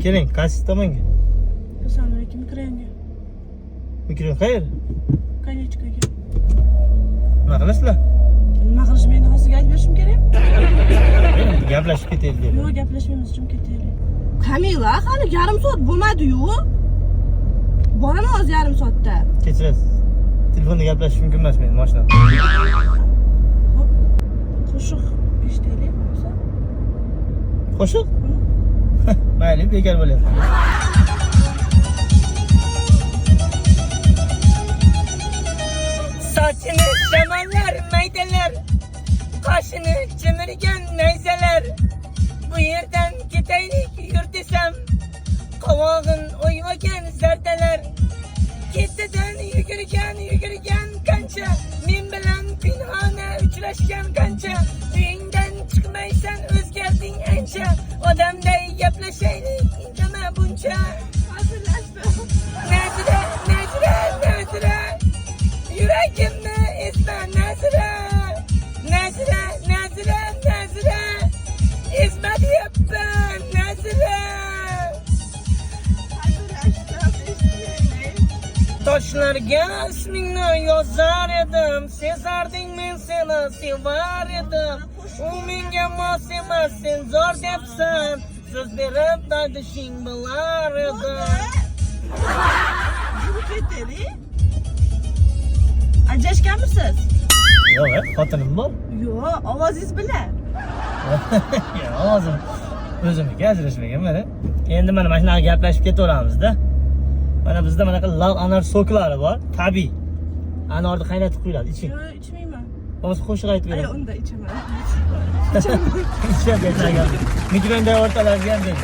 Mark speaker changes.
Speaker 1: Keling, qaysi tomonga?
Speaker 2: Assalomu alaykum, mikranga.
Speaker 1: Mikron qayerda?
Speaker 2: Konechkaga.
Speaker 1: Nima qilasizlar?
Speaker 2: Nima qilishmaydi, hozirga aytib berishim kerak.
Speaker 1: Gaplashib ketaylik dedi.
Speaker 2: Yo'q, gaplashmaymiz, jim ketaylik. Kamila, hali yarim soat bo'lmadi-yu. Boraman hozir yarim soatda.
Speaker 1: Kechirasiz. Telefonda gaplashish mumkin emas men mashinada.
Speaker 2: Xo'p. Qo'shiq eshitaylik bo'lsa.
Speaker 1: Qo'shiq? Mayli, bekor bo'lyapti.
Speaker 3: Saçını zamanlar maydalar, kaşını çemirgen neyzeler. Bu yerden gideylik yür desem, kavağın oyvagen zerdeler. Keteden yugurgen kança, min bilen pinhane üçleşken kança. Üyinden çıkmaysan özgerdin ençe, odamday yaplaşaylik indeme bunca. Hazırlaştım. Nazire. Yüreğimde isme Nazire. İsme diyip ben Nazire. Taşlarga ismingni yozar edim, sezarding men seni sevar edim. U menga mos emas, sen zo'r debsan, so'z berib dadishing bilar edim.
Speaker 2: Jim ketaylik. Ajrashganmisiz?
Speaker 1: Yo'q, xotinim bor.
Speaker 2: Yo'q, ovozingiz bilan.
Speaker 1: Ya, ovozim o'zimga ajrashmagan mana. Endi mana shunaqa gaplashib ketaveramizda. Mana bizda bunaqa lav anar soklari bor, tabiiy. Anorni qaynatib quyiladi, iching.
Speaker 2: Yo'q, ichmayman.
Speaker 1: Bo'lmasa qo'shiq aytib
Speaker 2: Ay,
Speaker 1: beraman.
Speaker 2: unda ichaman.
Speaker 1: Ichib gaplashgan. Mikronda o'rtalashgan dedi.